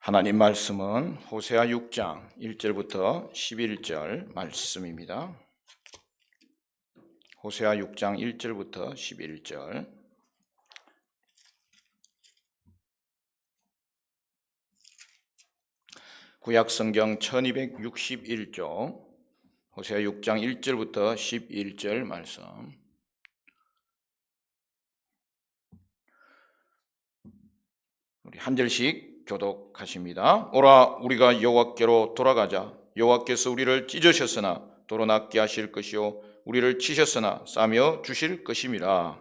하나님 말씀은 호세아 6장 1절부터 11절 말씀입니다. 호세아 6장 1절부터 11절. 구약성경 1261쪽 호세아 6장 1절부터 11절 말씀. 우리 한 절씩 교독하십니다. 오라 우리가 여호와께로 돌아가자. 여호와께서 우리를 찢으셨으나 도로 낫게 하실 것이요 우리를 치셨으나 싸며 주실 것임이라.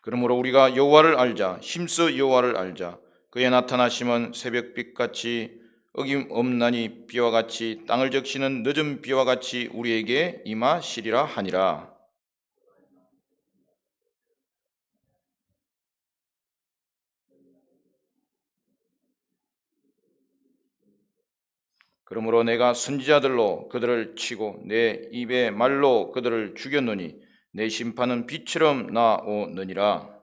그러므로 우리가 여호와를 알자. 힘써 여호와를 알자. 그의 나타나심은 새벽빛같이 어김없나니 비와 같이 땅을 적시는 늦은 비와 같이 우리에게 임하시리라 하니라. 그러므로 내가 선지자들로 그들을 치고 내 입의 말로 그들을 죽였노니 내 심판은 빛처럼 나오느니라.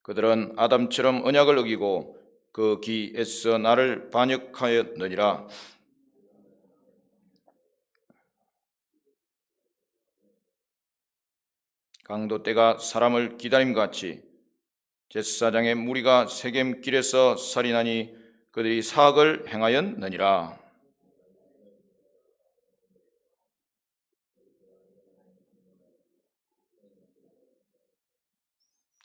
그들은 아담처럼 언약을 어기고 그 기에서 나를 반역하였느니라. 강도 때가 사람을 기다림같이 제사장의 무리가 세겜길에서 살인하니 그들이 사악을 행하였느니라.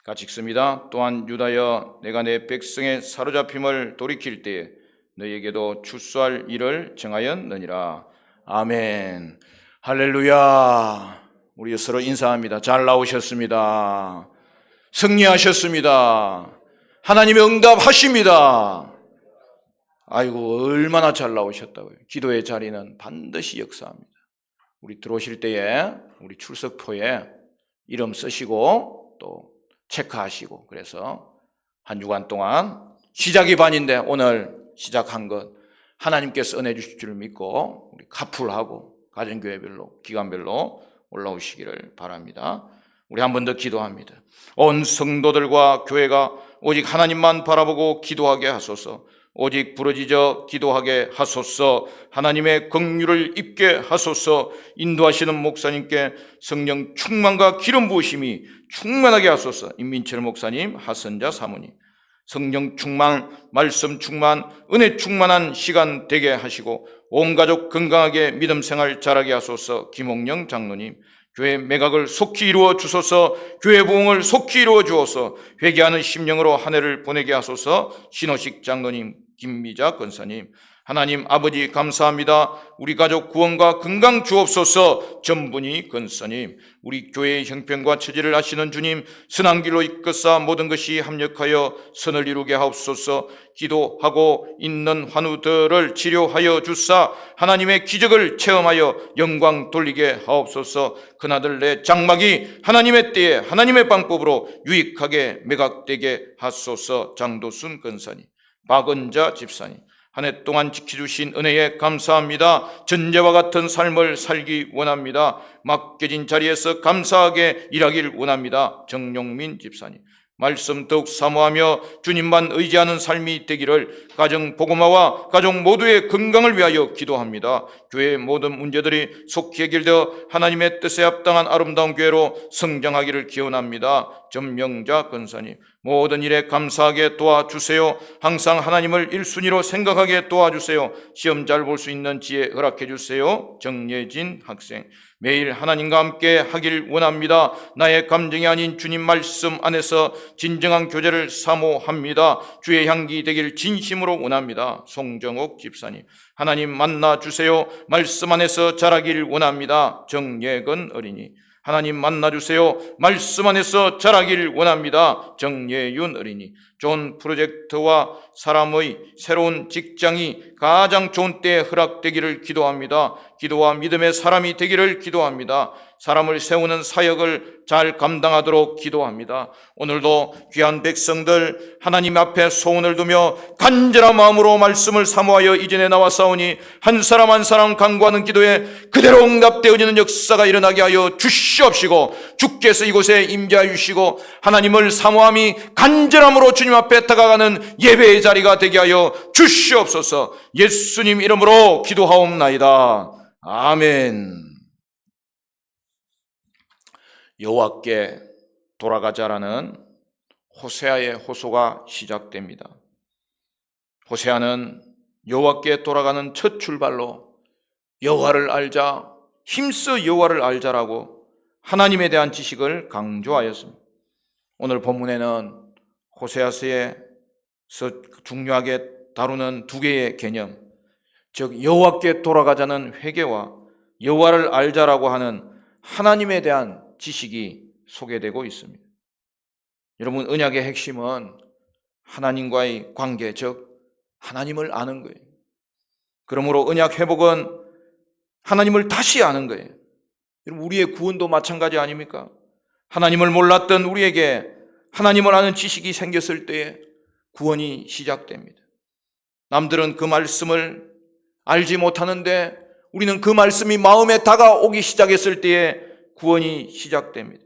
같이 읽습니다. 또한 유다여 내가 내 백성의 사로잡힘을 돌이킬 때에 너희에게도 출소할 일을 정하였느니라. 아멘. 할렐루야. 우리 서로 인사합니다. 잘 나오셨습니다. 승리하셨습니다. 하나님의 응답하십니다. 아이고 얼마나 잘 나오셨다고요. 기도의 자리는 반드시 역사합니다. 우리 들어오실 때에 우리 출석표에 이름 쓰시고 또 체크하시고, 그래서 한 주간 동안 시작이 반인데 오늘 시작한 것 하나님께서 은혜 주실 줄 믿고 우리 카풀하고 가정교회별로 기관별로 올라오시기를 바랍니다. 우리 한 번 더 기도합니다. 온 성도들과 교회가 오직 하나님만 바라보고 기도하게 하소서. 오직 부르짖어 기도하게 하소서. 하나님의 긍휼을 입게 하소서. 인도하시는 목사님께 성령 충만과 기름 부으심이 충만하게 하소서. 임민철 목사님, 하선자 사모님, 성령 충만, 말씀 충만, 은혜 충만한 시간 되게 하시고 온 가족 건강하게 믿음 생활 잘하게 하소서. 김홍영 장로님, 교회 매각을 속히 이루어 주소서. 교회 부흥을 속히 이루어 주어서 회개하는 심령으로 한 해를 보내게 하소서. 신호식 장로님, 김미자 권사님, 하나님 아버지 감사합니다. 우리 가족 구원과 건강 주옵소서. 전분이 권사님, 우리 교회의 형편과 처지를 아시는 주님, 선한 길로 이끌사 모든 것이 합력하여 선을 이루게 하옵소서. 기도하고 있는 환우들을 치료하여 주사 하나님의 기적을 체험하여 영광 돌리게 하옵소서. 그나들 내 장막이 하나님의 때에 하나님의 방법으로 유익하게 매각되게 하소서. 장도순 권사님, 박은자 집사님, 한 해 동안 지켜주신 은혜에 감사합니다. 전제와 같은 삶을 살기 원합니다. 맡겨진 자리에서 감사하게 일하기를 원합니다. 정용민 집사님, 말씀 더욱 사모하며 주님만 의지하는 삶이 되기를 가정 복음화와 가족 모두의 건강을 위하여 기도합니다. 교회의 모든 문제들이 속히 해결되어 하나님의 뜻에 합당한 아름다운 교회로 성장하기를 기원합니다. 전명자 권사님, 모든 일에 감사하게 도와주세요. 항상 하나님을 1순위로 생각하게 도와주세요. 시험 잘 볼 수 있는 지혜 허락해 주세요. 정예진 학생, 매일 하나님과 함께 하길 원합니다. 나의 감정이 아닌 주님 말씀 안에서 진정한 교제를 사모합니다. 주의 향기 되길 진심으로 원합니다. 송정옥 집사님, 하나님 만나주세요. 말씀 안에서 자라길 원합니다. 정예근 어린이, 하나님 만나주세요. 말씀 안에서 자라길 원합니다. 정예윤 어린이, 좋은 프로젝트와 사람의 새로운 직장이 가장 좋은 때에 허락되기를 기도합니다. 기도와 믿음의 사람이 되기를 기도합니다. 사람을 세우는 사역을 잘 감당하도록 기도합니다. 오늘도 귀한 백성들 하나님 앞에 소원을 두며 간절한 마음으로 말씀을 사모하여 이전에 나왔사오니 한 사람 한 사람 간구하는 기도에 그대로 응답되어지는 역사가 일어나게 하여 주시옵시고, 주께서 이곳에 임재하여 주시고 하나님을 사모함이 간절함으로 주님 앞에 다가가는 예배의 자리가 되게 하여 주시옵소서. 예수님 이름으로 기도하옵나이다. 아멘. 여호와께 돌아가자라는 호세아의 호소가 시작됩니다. 호세아는 여호와께 돌아가는 첫 출발로 여호와를 알자, 힘써 여호와를 알자라고 하나님에 대한 지식을 강조하였습니다. 오늘 본문에는 호세아서에서 중요하게 다루는 두 개의 개념, 즉 여호와께 돌아가자는 회개와 여호와를 알자라고 하는 하나님에 대한 지식이 소개되고 있습니다. 여러분, 언약의 핵심은 하나님과의 관계, 즉 하나님을 아는 거예요. 그러므로 언약 회복은 하나님을 다시 아는 거예요. 여러분, 우리의 구원도 마찬가지 아닙니까? 하나님을 몰랐던 우리에게 하나님을 아는 지식이 생겼을 때에 구원이 시작됩니다. 남들은 그 말씀을 알지 못하는데 우리는 그 말씀이 마음에 다가오기 시작했을 때에 구원이 시작됩니다.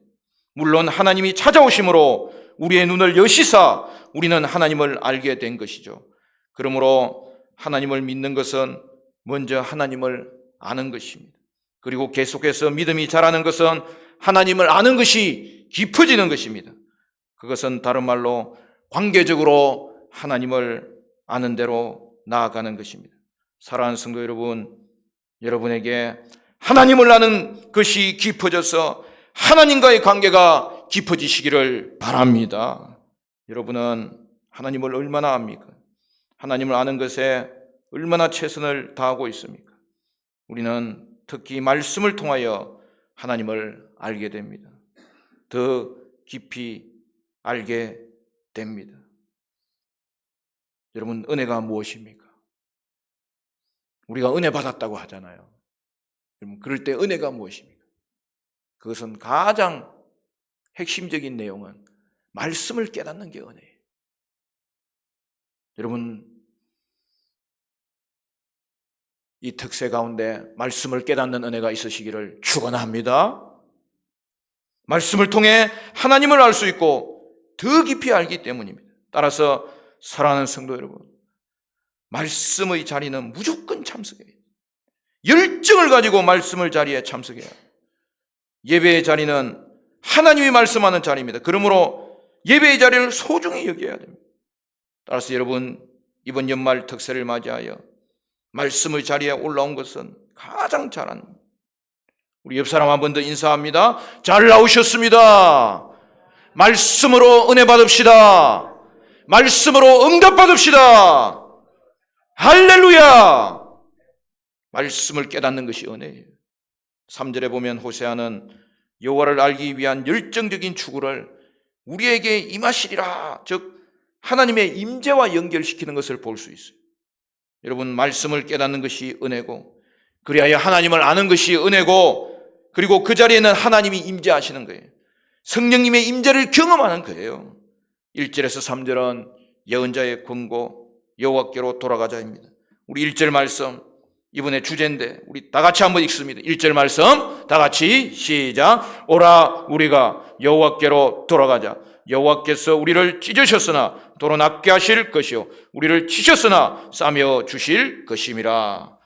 물론 하나님이 찾아오심으로 우리의 눈을 여시사 우리는 하나님을 알게 된 것이죠. 그러므로 하나님을 믿는 것은 먼저 하나님을 아는 것입니다. 그리고 계속해서 믿음이 자라는 것은 하나님을 아는 것이 깊어지는 것입니다. 그것은 다른 말로 관계적으로 하나님을 아는 대로 나아가는 것입니다. 사랑하는 성도 여러분, 여러분에게 하나님을 아는 것이 깊어져서 하나님과의 관계가 깊어지시기를 바랍니다. 여러분은 하나님을 얼마나 압니까? 하나님을 아는 것에 얼마나 최선을 다하고 있습니까? 우리는 특히 말씀을 통하여 하나님을 알게 됩니다. 더 깊이 알게 됩니다. 여러분, 은혜가 무엇입니까? 우리가 은혜 받았다고 하잖아요. 여러분, 그럴 때 은혜가 무엇입니까? 그것은 가장 핵심적인 내용은 말씀을 깨닫는 게 은혜예요. 여러분, 이 특세 가운데 말씀을 깨닫는 은혜가 있으시기를 축원합니다. 말씀을 통해 하나님을 알 수 있고 더 깊이 알기 때문입니다. 따라서 사랑하는 성도 여러분, 말씀의 자리는 무조건 참석해야 해요. 열정을 가지고 말씀을 자리에 참석해야 해요. 예배의 자리는 하나님이 말씀하는 자리입니다. 그러므로 예배의 자리를 소중히 여겨야 됩니다. 따라서 여러분, 이번 연말 특세를 맞이하여 말씀의 자리에 올라온 것은 가장 잘합니다. 우리 옆 사람 한 번 더 인사합니다. 잘 나오셨습니다. 말씀으로 은혜 받읍시다. 말씀으로 응답 받읍시다. 할렐루야! 말씀을 깨닫는 것이 은혜예요. 3절에 보면 호세아는 여호와를 알기 위한 열정적인 추구를 우리에게 임하시리라, 즉 하나님의 임재와 연결시키는 것을 볼 수 있어요. 여러분, 말씀을 깨닫는 것이 은혜고, 그리하여 하나님을 아는 것이 은혜고, 그리고 그 자리에는 하나님이 임재하시는 거예요. 성령님의 임재를 경험하는 거예요. 1절에서 3절은 예언자의 권고, 여호와께로 돌아가자입니다. 우리 1절 말씀, 이번에 주제인데 우리 다 같이 한번 읽습니다. 1절 말씀 다 같이 시작. 오라 우리가 여호와께로 돌아가자. 여호와께서 우리를 찢으셨으나 도로 낫게 하실 것이요 우리를 치셨으나 싸며 주실 것임이라.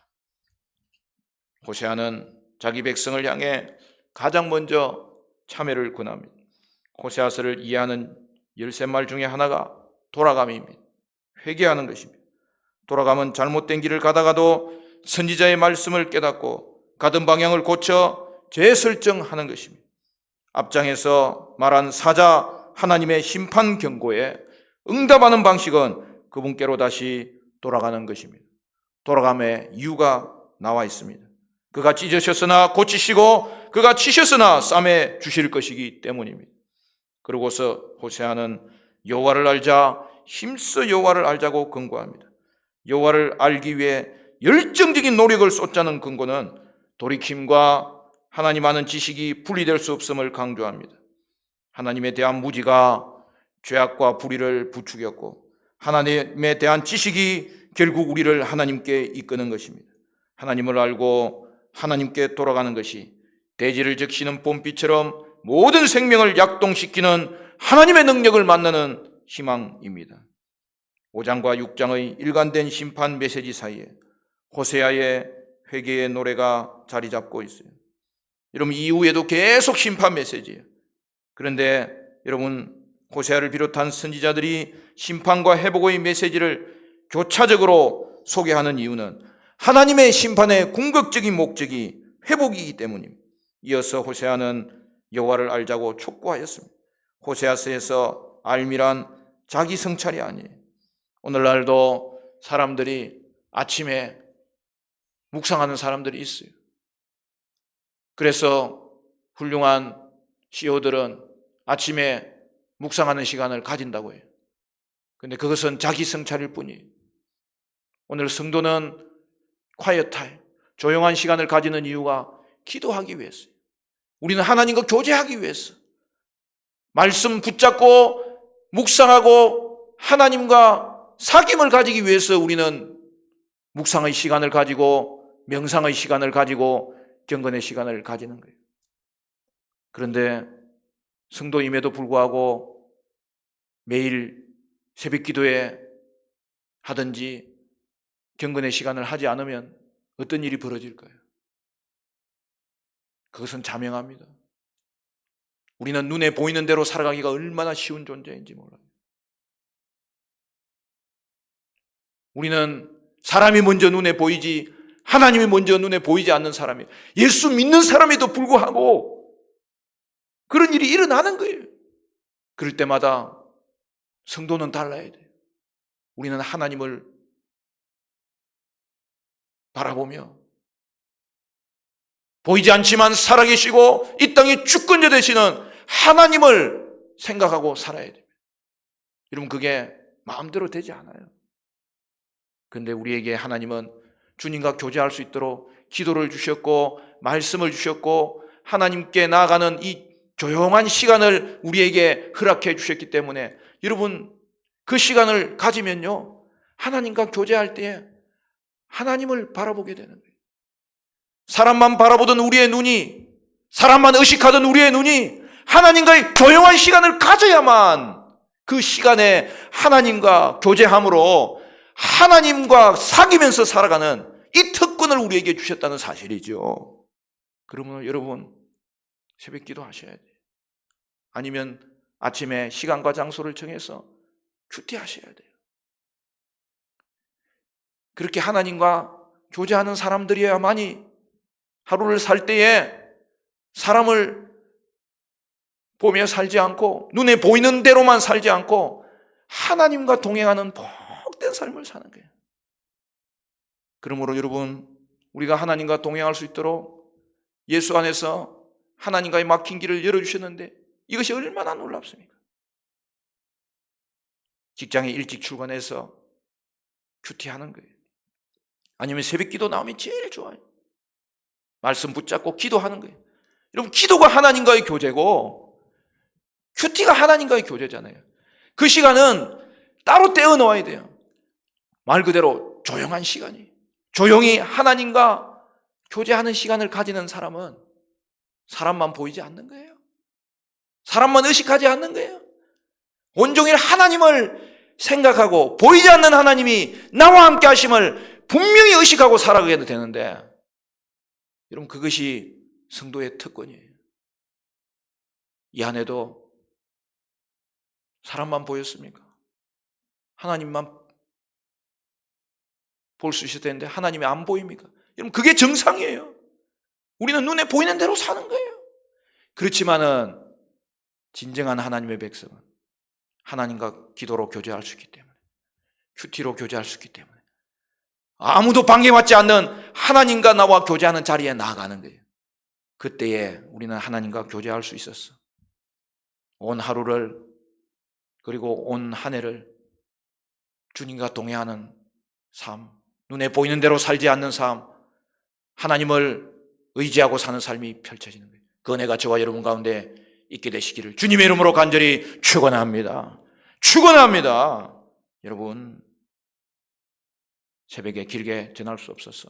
호세아는 자기 백성을 향해 가장 먼저 참회를 권합니다. 호세아서를 이해하는 13말 중에 하나가 돌아감입니다. 회개하는 것입니다. 돌아가면 잘못된 길을 가다가도 선지자의 말씀을 깨닫고 가던 방향을 고쳐 재설정하는 것입니다. 앞장에서 말한 사자 하나님의 심판 경고에 응답하는 방식은 그분께로 다시 돌아가는 것입니다. 돌아감의 이유가 나와 있습니다. 그가 찢으셨으나 고치시고 그가 치셨으나 싸매 주실 것이기 때문입니다. 그러고서 호세아는 여호와를 알자, 힘써 여호와를 알자고 권고합니다. 여호와를 알기 위해 열정적인 노력을 쏟자는 근거는 돌이킴과 하나님 아는 지식이 분리될 수 없음을 강조합니다. 하나님에 대한 무지가 죄악과 불의를 부추겼고 하나님에 대한 지식이 결국 우리를 하나님께 이끄는 것입니다. 하나님을 알고 하나님께 돌아가는 것이 대지를 적시는 봄비처럼 모든 생명을 약동시키는 하나님의 능력을 만나는 희망입니다. 5장과 6장의 일관된 심판 메시지 사이에 호세아의 회개의 노래가 자리 잡고 있어요. 여러분, 이후에도 계속 심판 메시지예요. 그런데 여러분, 호세아를 비롯한 선지자들이 심판과 회복의 메시지를 교차적으로 소개하는 이유는 하나님의 심판의 궁극적인 목적이 회복이기 때문입니다. 이어서 호세아는 여호와를 알자고 촉구하였습니다. 호세아서에서 알미란 자기 성찰이 아니에요. 오늘날도 사람들이 아침에 묵상하는 사람들이 있어요. 그래서 훌륭한 CEO들은 아침에 묵상하는 시간을 가진다고 해요. 그런데 그것은 자기 성찰일 뿐이에요. 오늘 성도는 quiet time, 조용한 시간을 가지는 이유가 기도하기 위해서요. 우리는 하나님과 교제하기 위해서, 말씀 붙잡고 묵상하고 하나님과 사귐을 가지기 위해서 우리는 묵상의 시간을 가지고 명상의 시간을 가지고 경건의 시간을 가지는 거예요. 그런데 성도임에도 불구하고 매일 새벽 기도에 하든지 경건의 시간을 하지 않으면 어떤 일이 벌어질까요? 그것은 자명합니다. 우리는 눈에 보이는 대로 살아가기가 얼마나 쉬운 존재인지 몰라요. 우리는 사람이 먼저 눈에 보이지 하나님이 먼저 눈에 보이지 않는 사람이에요. 예수 믿는 사람에도 불구하고 그런 일이 일어나는 거예요. 그럴 때마다 성도는 달라야 돼요. 우리는 하나님을 바라보며 보이지 않지만 살아계시고 이 땅의 주권자 되시는 하나님을 생각하고 살아야 돼요. 여러분, 그게 마음대로 되지 않아요. 그런데 우리에게 하나님은 주님과 교제할 수 있도록 기도를 주셨고 말씀을 주셨고 하나님께 나아가는 이 조용한 시간을 우리에게 허락해 주셨기 때문에 여러분, 그 시간을 가지면요, 하나님과 교제할 때에 하나님을 바라보게 되는 거예요. 사람만 바라보던 우리의 눈이, 사람만 의식하던 우리의 눈이 하나님과의 조용한 시간을 가져야만 그 시간에 하나님과 교제함으로 하나님과 사귀면서 살아가는 이 특권을 우리에게 주셨다는 사실이죠. 그러면 여러분, 새벽 기도 하셔야 돼요. 아니면 아침에 시간과 장소를 정해서 큐티하셔야 돼요. 그렇게 하나님과 교제하는 사람들이야만이 하루를 살 때에 사람을 보며 살지 않고 눈에 보이는 대로만 살지 않고 하나님과 동행하는 복된 삶을 사는 거예요. 그러므로 여러분, 우리가 하나님과 동행할 수 있도록 예수 안에서 하나님과의 막힌 길을 열어주셨는데 이것이 얼마나 놀랍습니까? 직장에 일찍 출근해서 큐티하는 거예요. 아니면 새벽 기도 나오면 제일 좋아요. 말씀 붙잡고 기도하는 거예요. 여러분, 기도가 하나님과의 교제고 큐티가 하나님과의 교제잖아요. 그 시간은 따로 떼어 놓아야 돼요. 말 그대로 조용한 시간이, 조용히 하나님과 교제하는 시간을 가지는 사람은 사람만 보이지 않는 거예요. 사람만 의식하지 않는 거예요. 온종일 하나님을 생각하고 보이지 않는 하나님이 나와 함께 하심을 분명히 의식하고 살아가게 되는데, 여러분, 그것이 성도의 특권이에요. 이 안에도 사람만 보였습니까? 하나님만 볼 수 있을 텐데 하나님이 안 보입니까? 여러분, 그게 정상이에요. 우리는 눈에 보이는 대로 사는 거예요. 그렇지만은 진정한 하나님의 백성은 하나님과 기도로 교제할 수 있기 때문에, 큐티로 교제할 수 있기 때문에 아무도 방해받지 않는 하나님과 나와 교제하는 자리에 나아가는 거예요. 그때에 우리는 하나님과 교제할 수 있었어. 온 하루를, 그리고 온 한 해를 주님과 동행하는 삶, 눈에 보이는 대로 살지 않는 삶, 하나님을 의지하고 사는 삶이 펼쳐지는 거예요. 그 은혜가 저와 여러분 가운데 있게 되시기를 주님의 이름으로 간절히 축원합니다. 축원합니다. 여러분, 새벽에 길게 전할 수 없어서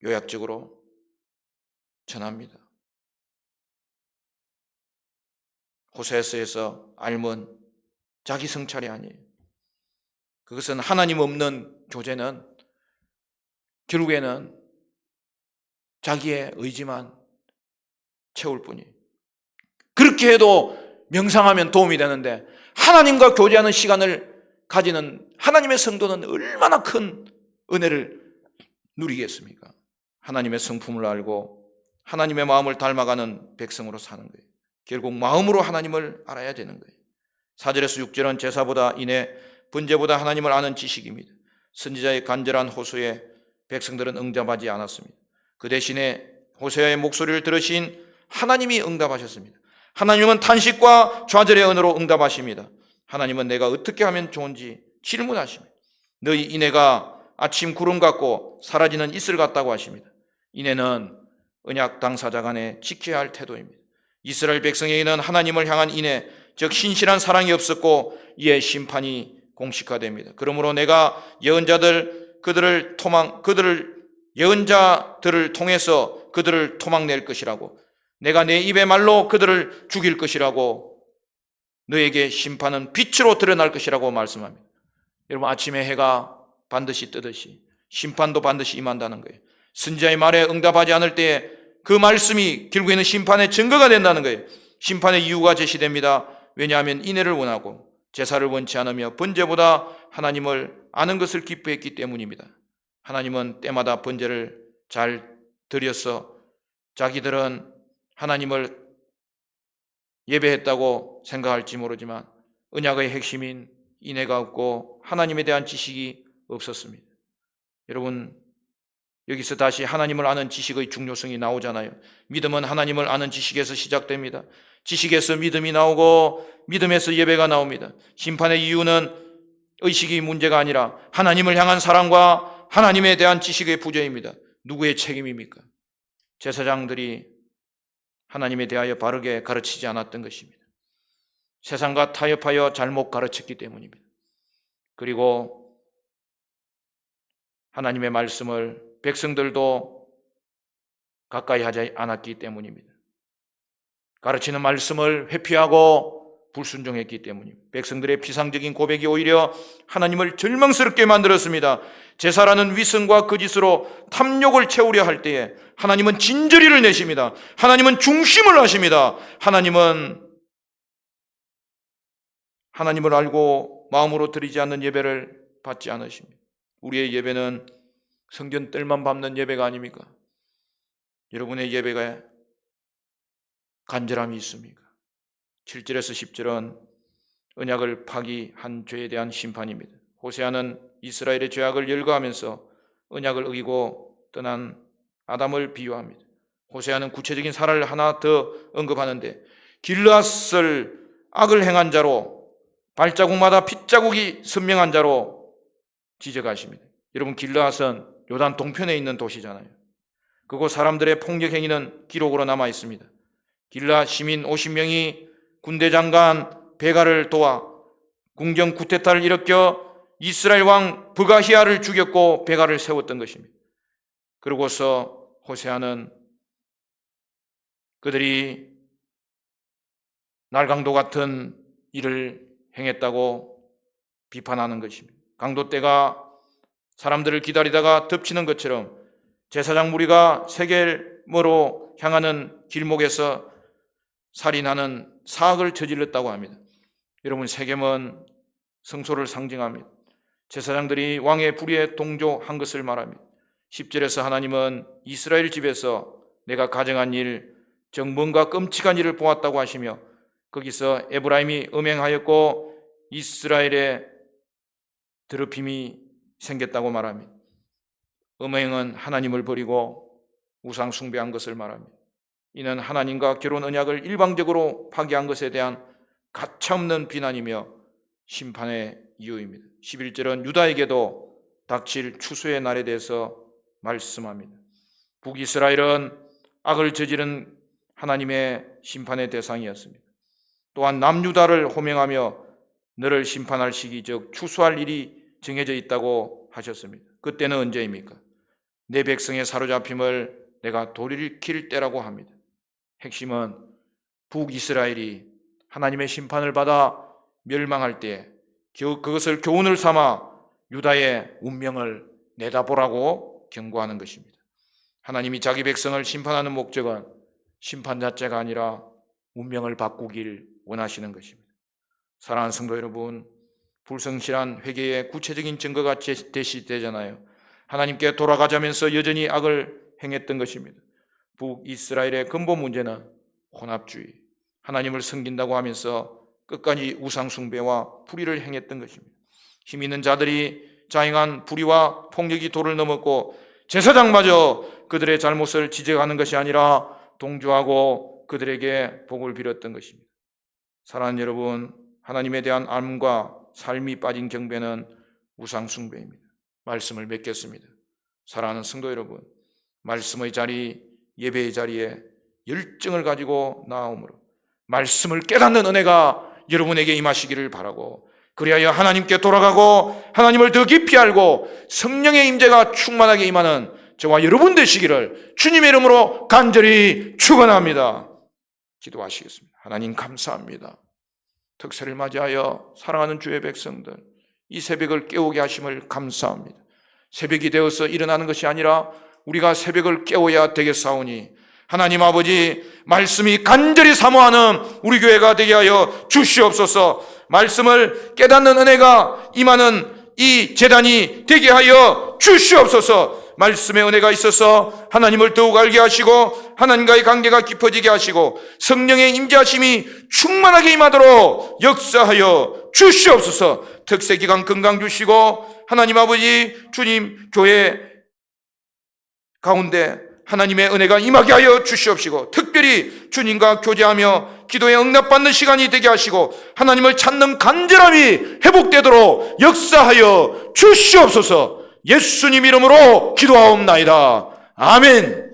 요약적으로 전합니다. 호세아서에서 알면 자기 성찰이 아니에요. 그것은 하나님 없는 교제는 결국에는 자기의 의지만 채울 뿐이에요. 그렇게 해도 명상하면 도움이 되는데 하나님과 교제하는 시간을 가지는 하나님의 성도는 얼마나 큰 은혜를 누리겠습니까? 하나님의 성품을 알고 하나님의 마음을 닮아가는 백성으로 사는 거예요. 결국 마음으로 하나님을 알아야 되는 거예요. 4절에서 6절은 제사보다 인해 번제보다 하나님을 아는 지식입니다. 선지자의 간절한 호소에 백성들은 응답하지 않았습니다. 그 대신에 호세아의 목소리를 들으신 하나님이 응답하셨습니다. 하나님은 탄식과 좌절의 언어로 응답하십니다. 하나님은 내가 어떻게 하면 좋은지 질문하십니다. 너희 이내가 아침 구름 같고 사라지는 이슬 같다고 하십니다. 이내는 언약 당사자 간에 지켜야 할 태도입니다. 이스라엘 백성에게는 하나님을 향한 인내, 즉 신실한 사랑이 없었고 이에 심판이 공식화됩니다. 그러므로 내가 예언자들을 통해서 그들을 토막낼 것이라고, 내가 내 입의 말로 그들을 죽일 것이라고, 너에게 심판은 빛으로 드러날 것이라고 말씀합니다. 여러분, 아침에 해가 반드시 뜨듯이 심판도 반드시 임한다는 거예요. 선지자의 말에 응답하지 않을 때에 그 말씀이 결국에는 심판의 증거가 된다는 거예요. 심판의 이유가 제시됩니다. 왜냐하면 인애를 원하고 제사를 원치 않으며 번제보다 하나님을 아는 것을 기뻐했기 때문입니다. 하나님은 때마다 번제를 잘 드려서 자기들은 하나님을 예배했다고 생각할지 모르지만 언약의 핵심인 인애가 없고 하나님에 대한 지식이 없었습니다. 여러분, 여기서 다시 하나님을 아는 지식의 중요성이 나오잖아요. 믿음은 하나님을 아는 지식에서 시작됩니다. 지식에서 믿음이 나오고 믿음에서 예배가 나옵니다. 심판의 이유는 의식이 문제가 아니라 하나님을 향한 사랑과 하나님에 대한 지식의 부재입니다. 누구의 책임입니까? 제사장들이 하나님에 대하여 바르게 가르치지 않았던 것입니다. 세상과 타협하여 잘못 가르쳤기 때문입니다. 그리고 하나님의 말씀을 백성들도 가까이 하지 않았기 때문입니다. 가르치는 말씀을 회피하고 불순종했기 때문입니다. 백성들의 피상적인 고백이 오히려 하나님을 절망스럽게 만들었습니다. 제사라는 위선과 거짓으로 탐욕을 채우려 할 때에 하나님은 진저리를 내십니다. 하나님은 중심을 하십니다. 하나님은 하나님을 알고 마음으로 드리지 않는 예배를 받지 않으십니다. 우리의 예배는 성전 뜰만 밟는 예배가 아닙니까? 여러분의 예배가 간절함이 있습니까? 7절에서 10절은 언약을 파기한 죄에 대한 심판입니다. 호세아는 이스라엘의 죄악을 열거하면서 언약을 어기고 떠난 아담을 비유합니다. 호세아는 구체적인 사례를 하나 더 언급하는데 길르앗을 악을 행한 자로, 발자국마다 핏자국이 선명한 자로 지적하십니다. 여러분, 길르앗은 요단 동편에 있는 도시잖아요. 그곳 사람들의 폭력 행위는 기록으로 남아 있습니다. 길르앗 시민 50명이 군대 장관 베가를 도와 궁정 구테타를 일으켜 이스라엘 왕 브가히아를 죽였고 베가를 세웠던 것입니다. 그러고서 호세아는 그들이 날강도 같은 일을 행했다고 비판하는 것입니다. 강도 때가 사람들을 기다리다가 덮치는 것처럼 제사장 무리가 세겔머로 향하는 길목에서 살인하는 사악을 저질렀다고 합니다. 여러분, 세겜은 성소를 상징합니다. 제사장들이 왕의 불의에 동조한 것을 말합니다. 10절에서 하나님은 이스라엘 집에서 내가 가정한 일, 즉 뭔가 끔찍한 일을 보았다고 하시며 거기서 에브라임이 음행하였고 이스라엘의 더럽힘이 생겼다고 말합니다. 음행은 하나님을 버리고 우상 숭배한 것을 말합니다. 이는 하나님과 결혼 언약을 일방적으로 파기한 것에 대한 가차없는 비난이며 심판의 이유입니다. 11절은 유다에게도 닥칠 추수의 날에 대해서 말씀합니다. 북이스라엘은 악을 저지른 하나님의 심판의 대상이었습니다. 또한 남유다를 호명하며 너를 심판할 시기 즉 추수할 일이 정해져 있다고 하셨습니다. 그때는 언제입니까? 내 백성의 사로잡힘을 내가 돌이킬 때라고 합니다. 핵심은 북이스라엘이 하나님의 심판을 받아 멸망할 때 그것을 교훈을 삼아 유다의 운명을 내다보라고 경고하는 것입니다. 하나님이 자기 백성을 심판하는 목적은 심판 자체가 아니라 운명을 바꾸길 원하시는 것입니다. 사랑하는 성도 여러분, 불성실한 회개의 구체적인 증거가 제시되잖아요. 하나님께 돌아가자면서 여전히 악을 행했던 것입니다. 북이스라엘의 근본 문제는 혼합주의, 하나님을 섬긴다고 하면서 끝까지 우상숭배와 불의를 행했던 것입니다. 힘 있는 자들이 자행한 불의와 폭력이 도를 넘었고 제사장마저 그들의 잘못을 지적하는 것이 아니라 동조하고 그들에게 복을 빌었던 것입니다. 사랑하는 여러분, 하나님에 대한 암과 삶이 빠진 경배는 우상숭배입니다. 말씀을 맺겠습니다. 사랑하는 성도 여러분, 말씀의 자리, 예배의 자리에 열정을 가지고 나아오므로 말씀을 깨닫는 은혜가 여러분에게 임하시기를 바라고, 그리하여 하나님께 돌아가고 하나님을 더 깊이 알고 성령의 임재가 충만하게 임하는 저와 여러분 되시기를 주님의 이름으로 간절히 축원합니다. 기도하시겠습니다. 하나님 감사합니다. 특세를 맞이하여 사랑하는 주의 백성들, 이 새벽을 깨우게 하심을 감사합니다. 새벽이 되어서 일어나는 것이 아니라 우리가 새벽을 깨워야 되겠사오니 하나님 아버지, 말씀이 간절히 사모하는 우리 교회가 되게 하여 주시옵소서. 말씀을 깨닫는 은혜가 임하는 이 제단이 되게 하여 주시옵소서. 말씀의 은혜가 있어서 하나님을 더욱 알게 하시고 하나님과의 관계가 깊어지게 하시고 성령의 임재하심이 충만하게 임하도록 역사하여 주시옵소서. 특세기간 건강 주시고 하나님 아버지, 주님 교회 가운데 하나님의 은혜가 임하게 하여 주시옵시고 특별히 주님과 교제하며 기도에 응답받는 시간이 되게 하시고 하나님을 찾는 간절함이 회복되도록 역사하여 주시옵소서. 예수님 이름으로 기도하옵나이다. 아멘.